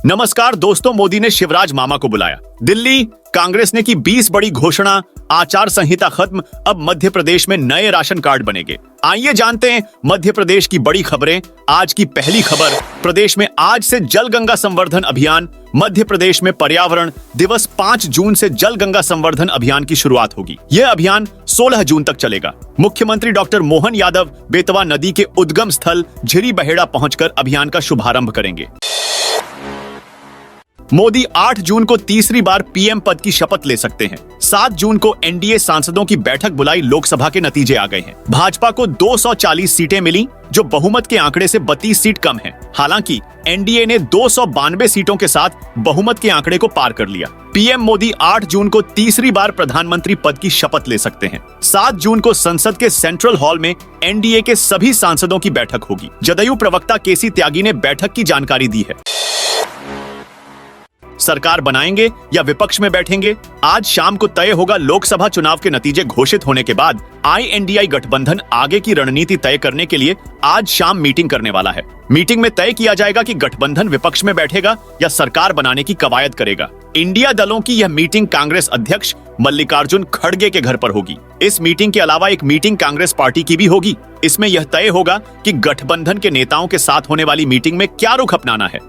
नमस्कार दोस्तों, मोदी ने शिवराज मामा को बुलाया। दिल्ली कांग्रेस ने की 20 बड़ी घोषणा, आचार संहिता खत्म, अब मध्य प्रदेश में नए राशन कार्ड बनेंगे। आइए जानते हैं मध्य प्रदेश की बड़ी खबरें। आज की पहली खबर, प्रदेश में आज से जल गंगा संवर्धन अभियान। मध्य प्रदेश में पर्यावरण दिवस 5 जून से जल गंगा संवर्धन अभियान की शुरुआत होगी। यह अभियान 16 जून तक चलेगा। मुख्यमंत्री डॉक्टर मोहन यादव बेतवा नदी के उद्गम स्थल झिरी बहेड़ा पहुंचकर अभियान का शुभारंभ करेंगे। मोदी 8 जून को तीसरी बार पीएम पद की शपथ ले सकते हैं। 7 जून को एनडीए सांसदों की बैठक बुलाई, लोकसभा के नतीजे आ गए हैं। भाजपा को 240 सीटें मिली, जो बहुमत के आंकड़े से 32 सीट कम है। हालांकि एनडीए ने 292 सीटों के साथ बहुमत के आंकड़े को पार कर लिया। पीएम मोदी 8 जून को तीसरी बार प्रधानमंत्री पद की शपथ ले सकते हैं। 7 जून को संसद के सेंट्रल हॉल में एनडीए के सभी सांसदों की बैठक होगी। जदयू प्रवक्ता केसी त्यागी ने बैठक की जानकारी दी है। सरकार बनाएंगे या विपक्ष में बैठेंगे, आज शाम को तय होगा। लोकसभा चुनाव के नतीजे घोषित होने के बाद आईएनडीआई गठबंधन आगे की रणनीति तय करने के लिए आज शाम मीटिंग करने वाला है। मीटिंग में तय किया जाएगा कि गठबंधन विपक्ष में बैठेगा या सरकार बनाने की कवायद करेगा। इंडिया दलों की यह मीटिंग कांग्रेस अध्यक्ष मल्लिकार्जुन खड़गे के घर पर होगी। इस मीटिंग के अलावा एक मीटिंग कांग्रेस पार्टी की भी होगी। इसमें यह तय होगा कि गठबंधन के नेताओं के साथ होने वाली मीटिंग में क्या रुख अपनाना है।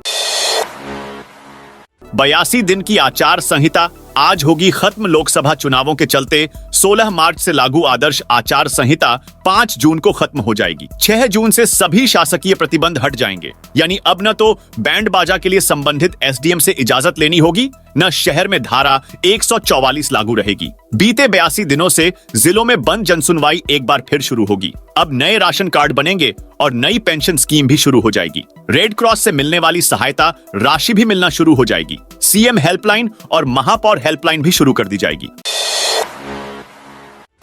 82 दिन की आचार संहिता आज होगी खत्म। लोकसभा चुनावों के चलते 16 मार्च से लागू आदर्श आचार संहिता 5 जून को खत्म हो जाएगी। 6 जून से सभी शासकीय प्रतिबंध हट जाएंगे। यानी अब न तो बैंड बाजा के लिए संबंधित एसडीएम से इजाजत लेनी होगी, न शहर में धारा 144 लागू रहेगी। बीते 82 दिनों से जिलों में बंद जनसुनवाई एक बार फिर शुरू होगी। अब नए राशन कार्ड बनेंगे और नई पेंशन स्कीम भी शुरू हो जाएगी। रेड क्रॉस से मिलने वाली सहायता राशि भी मिलना शुरू हो जाएगी। सीएम हेल्पलाइन और महापौर हेल्पलाइन भी शुरू कर दी जाएगी।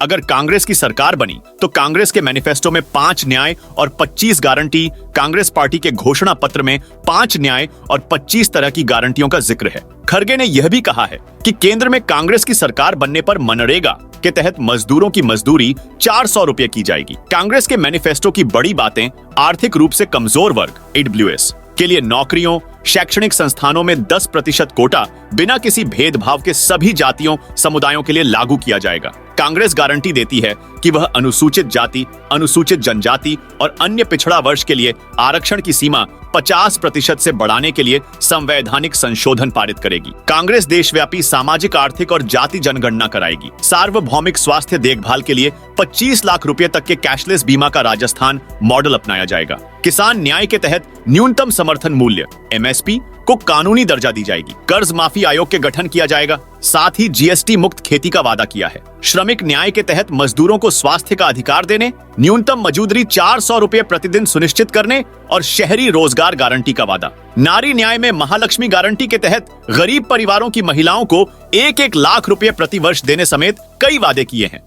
अगर कांग्रेस की सरकार बनी तो कांग्रेस के मैनिफेस्टो में 5 न्याय और 25 गारंटी, कांग्रेस पार्टी के घोषणा पत्र में 5 न्याय और 25 तरह की गारंटियों का जिक्र है। खड़गे ने यह भी कहा है कि केंद्र में कांग्रेस की सरकार बनने पर मनरेगा के तहत मजदूरों की मजदूरी 400 रुपए की जाएगी। कांग्रेस के मैनिफेस्टो की बड़ी बातें, आर्थिक रूप से कमजोर वर्ग ईडब्ल्यूएस के लिए नौकरियों, शैक्षणिक संस्थानों में 10% कोटा बिना किसी भेदभाव के सभी जातियों समुदायों के लिए लागू किया जाएगा। कांग्रेस गारंटी देती है कि वह अनुसूचित जाति, अनुसूचित जनजाति और अन्य पिछड़ा वर्ग के लिए आरक्षण की सीमा 50% से बढ़ाने के लिए संवैधानिक संशोधन पारित करेगी। कांग्रेस देशव्यापी सामाजिक, आर्थिक और जाति जनगणना कराएगी। सार्वभौमिक स्वास्थ्य देखभाल के लिए 25 लाख रुपए तक के कैशलेस बीमा का राजस्थान मॉडल अपनाया जाएगा। किसान न्याय के तहत न्यूनतम समर्थन मूल्य एमएसपी को कानूनी दर्जा दी जाएगी। कर्ज माफी आयोग के गठन किया जाएगा। साथ ही जीएसटी मुक्त खेती का वादा किया है। श्रमिक न्याय के तहत मजदूरों को स्वास्थ्य का अधिकार देने, न्यूनतम मजदूरी 400 रुपए प्रतिदिन सुनिश्चित करने और शहरी रोजगार गारंटी का वादा। नारी न्याय में महालक्ष्मी गारंटी के तहत गरीब परिवारों की महिलाओं को 1-1 लाख रुपए प्रति वर्ष देने समेत कई वादे किए हैं।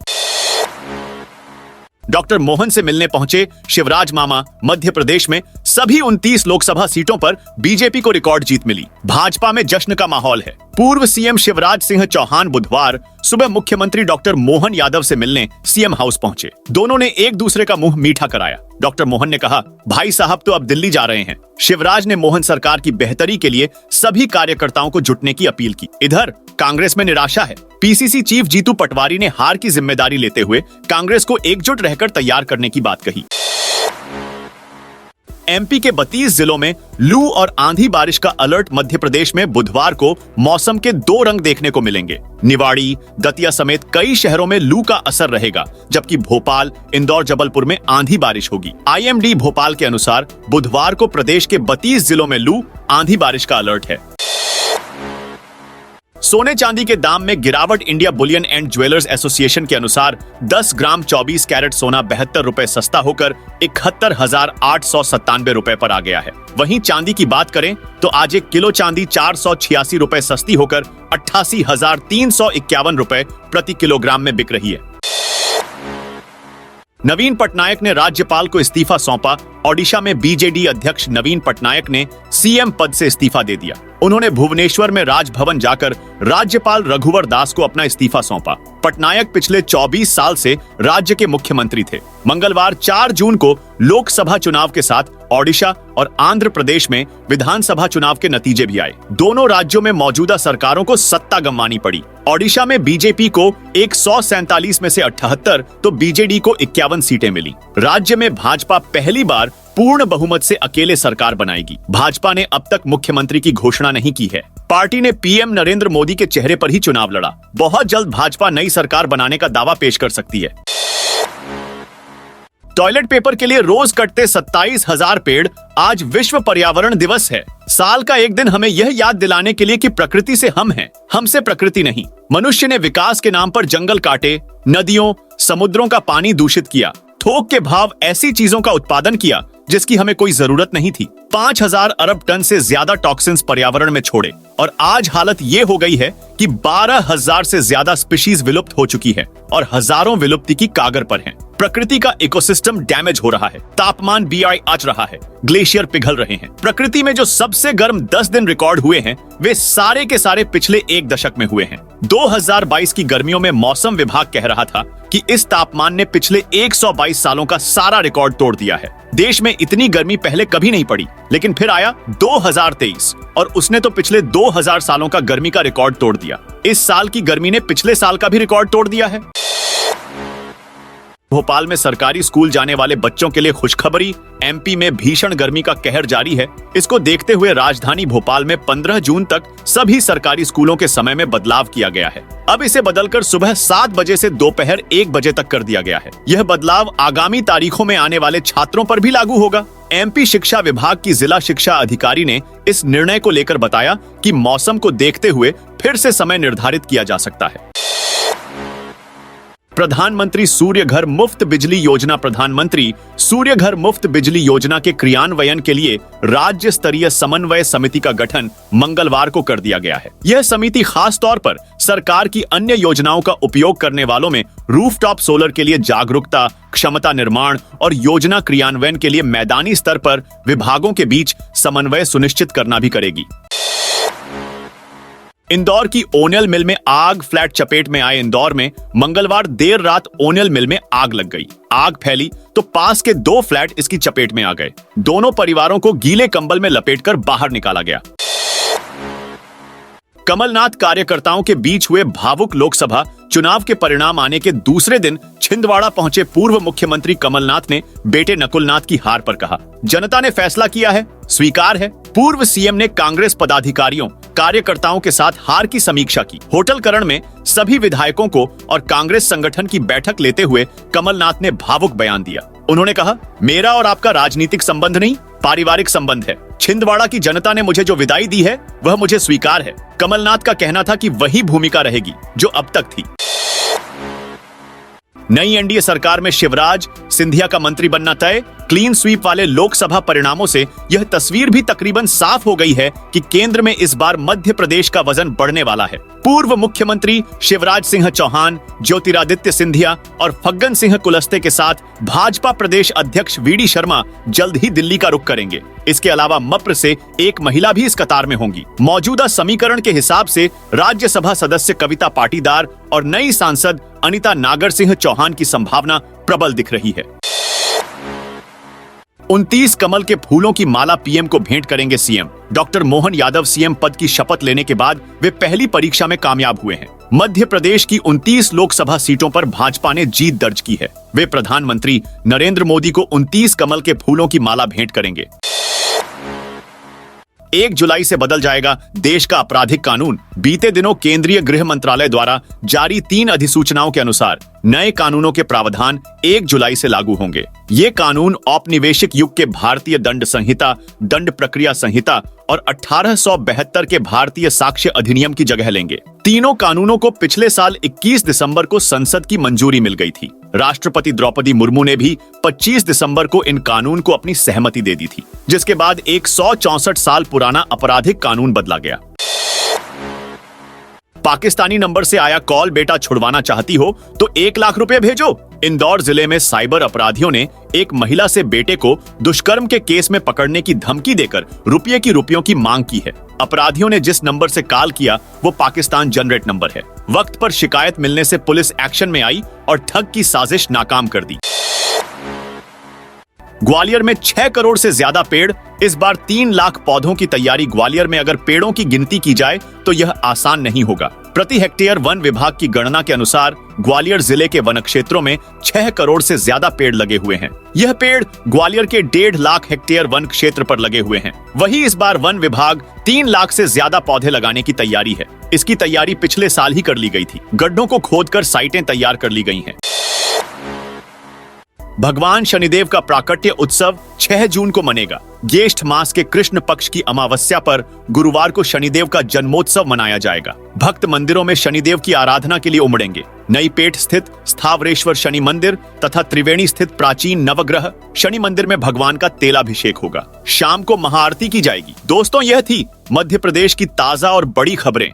डॉक्टर मोहन से मिलने पहुंचे शिवराज मामा। मध्य प्रदेश में सभी 29 लोकसभा सीटों पर बीजेपी को रिकॉर्ड जीत मिली। भाजपा में जश्न का माहौल है। पूर्व सीएम शिवराज सिंह चौहान बुधवार सुबह मुख्यमंत्री डॉक्टर मोहन यादव से मिलने सीएम हाउस पहुंचे। दोनों ने एक दूसरे का मुंह मीठा कराया। डॉक्टर मोहन ने कहा, भाई साहब तो अब दिल्ली जा रहे हैं। शिवराज ने मोहन सरकार की बेहतरी के लिए सभी कार्यकर्ताओं को जुटने की अपील की। इधर कांग्रेस में निराशा है। पीसीसी चीफ जीतू पटवारी ने हार की जिम्मेदारी लेते हुए कांग्रेस को एकजुट रहकर तैयार करने की बात कही। एमपी के 32 जिलों में लू और आंधी बारिश का अलर्ट। मध्य प्रदेश में बुधवार को मौसम के 2 रंग देखने को मिलेंगे। निवाड़ी, दतिया समेत कई शहरों में लू का असर रहेगा, जबकि भोपाल, इंदौर, जबलपुर में आंधी बारिश होगी। आईएमडी भोपाल के अनुसार बुधवार को प्रदेश के 32 जिलों में लू, आंधी बारिश का अलर्ट है। सोने चांदी के दाम में गिरावट। India Boolean and jewellers association के अनुसार 10 ग्राम 24 कैरेट सोना 72 रुपए सस्ता होकर 71,897 रुपए पर आ गया है। वहीं चांदी की बात करें तो आज 1 किलो चांदी 486 रुपए सस्ती होकर 88,351 रुपए प्रति किलोग्राम में बिक रही है। नवीन पटनायक ने राज्यपाल को इस्तीफा सौंपा। ओडिशा में बीजेडी अध्यक्ष नवीन पटनायक ने सीएम पद से इस्तीफा दे दिया। उन्होंने भुवनेश्वर में राजभवन जाकर राज्यपाल रघुवर दास को अपना इस्तीफा सौंपा। पटनायक पिछले 24 साल से राज्य के मुख्यमंत्री थे। मंगलवार 4 जून को लोकसभा चुनाव के साथ ओडिशा और आंध्र प्रदेश में विधानसभा चुनाव के नतीजे भी आए। दोनों राज्यों में मौजूदा सरकारों को सत्ता गंवानी पड़ी। ओडिशा में बीजेपी को 147 में से 78 तो बीजेडी को 51 सीटें मिली। राज्य में भाजपा पहली बार पूर्ण बहुमत से अकेले सरकार बनाएगी। भाजपा ने अब तक मुख्यमंत्री की घोषणा नहीं की है। पार्टी ने पीएम नरेंद्र मोदी के चेहरे पर ही चुनाव लड़ा। बहुत जल्द भाजपा नई सरकार बनाने का दावा पेश कर सकती है। टॉयलेट पेपर के लिए रोज कटते 27,000 पेड़। आज विश्व पर्यावरण दिवस है। साल का एक दिन हमें यह याद दिलाने के लिए कि प्रकृति से हम हैं, हमसे प्रकृति नहीं। मनुष्य ने विकास के नाम पर जंगल काटे, नदियों समुद्रों का पानी दूषित किया, थोक के भाव ऐसी चीजों का उत्पादन किया जिसकी हमें कोई जरूरत नहीं थी। 5,000 अरब टन से ज्यादा टॉक्सिन्स पर्यावरण में छोड़े और आज हालत ये हो गई है कि 12,000 से ज्यादा स्पीशीज विलुप्त हो चुकी है और हजारों विलुप्ति की कागर पर हैं। प्रकृति का इकोसिस्टम डैमेज हो रहा है। तापमान BI आंच रहा है। ग्लेशियर पिघल रहे हैं। प्रकृति में जो सबसे गर्म 10 दिन रिकॉर्ड हुए हैं वे सारे के सारे पिछले 1 दशक में हुए हैं। 2022 की गर्मियों में मौसम विभाग कह रहा था कि इस तापमान ने पिछले 122 सालों का सारा रिकॉर्ड तोड़ दिया है। देश में इतनी गर्मी पहले कभी नहीं पड़ी, लेकिन फिर आया 2023 और उसने तो पिछले 2000 सालों का गर्मी का रिकॉर्ड तोड़ दिया। इस साल की गर्मी ने पिछले साल का भी रिकॉर्ड तोड़ दिया है। भोपाल में सरकारी स्कूल जाने वाले बच्चों के लिए खुशखबरी। MP में भीषण गर्मी का कहर जारी है। इसको देखते हुए राजधानी भोपाल में 15 जून तक सभी सरकारी स्कूलों के समय में बदलाव किया गया है। अब इसे बदलकर सुबह 7 बजे से दोपहर 1 बजे तक कर दिया गया है। यह बदलाव आगामी तारीखों में आने वाले छात्रों पर भी लागू होगा। MP शिक्षा विभाग की जिला शिक्षा अधिकारी ने इस निर्णय को लेकर बताया कि मौसम को देखते हुए फिर से समय निर्धारित किया जा सकता है। प्रधानमंत्री सूर्य घर मुफ्त बिजली योजना। प्रधानमंत्री सूर्य घर मुफ्त बिजली योजना के क्रियान्वयन के लिए राज्य स्तरीय समन्वय समिति का गठन मंगलवार को कर दिया गया है। यह समिति खास तौर पर सरकार की अन्य योजनाओं का उपयोग करने वालों में रूफटॉप सोलर के लिए जागरूकता, क्षमता निर्माण और योजना क्रियान्वयन के लिए मैदानी स्तर पर विभागों के बीच समन्वय सुनिश्चित करना भी करेगी। इंदौर की ओनियल मिल में आग। फ्लैट चपेट में आए इंदौर में मंगलवार देर रात ओनियल मिल में आग लग गई। आग फैली तो पास के 2 फ्लैट इसकी चपेट में आ गए। दोनों परिवारों को गीले कंबल में लपेटकर बाहर निकाला गया। कमलनाथ कार्यकर्ताओं के बीच हुए भावुक लोकसभा चुनाव के परिणाम आने के दूसरे दिन छिंदवाड़ा पहुंचे पूर्व मुख्यमंत्री कमलनाथ ने बेटे नकुलनाथ की हार पर कहा, जनता ने फैसला किया है, स्वीकार है। पूर्व सीएम ने कांग्रेस पदाधिकारियों कार्यकर्ताओं के साथ हार की समीक्षा की। होटल करण में सभी विधायकों को और कांग्रेस संगठन की बैठक लेते हुए कमलनाथ ने भावुक बयान दिया। उन्होंने कहा, मेरा और आपका राजनीतिक संबंध नहीं, पारिवारिक संबंध है। छिंदवाड़ा की जनता ने मुझे जो विदाई दी है वह मुझे स्वीकार है। कमलनाथ का कहना था कि वही भूमिका रहेगी जो अब तक थी। नई एनडीए सरकार में शिवराज सिंधिया का मंत्री बनना तय। क्लीन स्वीप वाले लोकसभा परिणामों से यह तस्वीर भी तकरीबन साफ हो गई है कि केंद्र में इस बार मध्य प्रदेश का वजन बढ़ने वाला है। पूर्व मुख्यमंत्री शिवराज सिंह चौहान, ज्योतिरादित्य सिंधिया और फग्गन सिंह कुलस्ते के साथ भाजपा प्रदेश अध्यक्ष VD शर्मा जल्द ही दिल्ली का रुख करेंगे। इसके अलावा मप्र से एक महिला भी इस कतार में होंगी। मौजूदा समीकरण के हिसाब से राज्यसभा सदस्य कविता पाटीदार और नई सांसद अनिता नागर सिंह चौहान की संभावना प्रबल दिख रही है। 29 कमल के फूलों की माला पीएम को भेंट करेंगे CM. Doctor Mohan Yadav CM पद की शपथ लेने के बाद वे पहली परीक्षा में कामयाब हुए हैं। मध्य प्रदेश की 29 लोकसभा सीटों पर भाजपा ने जीत दर्ज की है। वे प्रधानमंत्री नरेंद्र मोदी को 29 कमल के फूलों की माला भेंट करेंगे। 1 जुलाई से बदल जाएगा देश का आपराधिक कानून। बीते दिनों केंद्रीय गृह मंत्रालय द्वारा जारी 3 अधिसूचनाओं के अनुसार नए कानूनों के प्रावधान 1 जुलाई से लागू होंगे। ये कानून औपनिवेशिक युग के भारतीय दंड संहिता, दंड प्रक्रिया संहिता और 1872 के भारतीय साक्ष्य अधिनियम की जगह लेंगे। तीनों कानूनों को पिछले साल 21 दिसंबर को संसद की मंजूरी मिल गई थी। राष्ट्रपति द्रौपदी मुर्मू ने भी 25 दिसंबर को इन कानून को अपनी सहमति दे दी थी, जिसके बाद 164 साल पुराना आपराधिक कानून बदला गया। पाकिस्तानी नंबर से आया कॉल बेटा छुड़वाना चाहती हो तो 1 लाख रुपए भेजो। इंदौर जिले में साइबर अपराधियों ने एक महिला से बेटे को दुष्कर्म के केस में पकड़ने की धमकी देकर रुपयों की मांग की है। अपराधियों ने जिस नंबर से कॉल किया वो पाकिस्तान जनरेट नंबर है। वक्त पर शिकायत मिलने से पुलिस एक्शन में आई और ठग की साजिश नाकाम कर दी। ग्वालियर में 6 करोड़ से ज्यादा पेड़, इस बार 3 लाख पौधों की तैयारी। ग्वालियर में अगर पेड़ों की गिनती की जाए तो यह आसान नहीं होगा। प्रति हेक्टेयर वन विभाग की गणना के अनुसार ग्वालियर जिले के वन क्षेत्रों में 6 करोड़ से ज्यादा पेड़ लगे हुए हैं। यह पेड़ ग्वालियर के 1.5 लाख हेक्टेयर वन क्षेत्र पर लगे हुए हैं। वहीं इस बार वन विभाग 3 लाख से ज्यादा पौधे लगाने की तैयारी है। इसकी तैयारी पिछले साल ही कर ली गई थी। गड्ढों को खोदकर साइटें तैयार कर ली गई हैं। भगवान शनिदेव का प्राकट्य उत्सव 6 जून को मनेगा। ज्येष्ठ मास के कृष्ण पक्ष की अमावस्या पर गुरुवार को शनिदेव का जन्मोत्सव मनाया जाएगा। भक्त मंदिरों में शनिदेव की आराधना के लिए उमड़ेंगे। नई पेठ स्थित स्थावरेश्वर शनि मंदिर तथा त्रिवेणी स्थित प्राचीन नवग्रह शनि मंदिर में भगवान का तेलाभिषेक होगा। शाम को महाआरती की जाएगी। दोस्तों, यह थी मध्य प्रदेश की ताजा और बड़ी खबरें।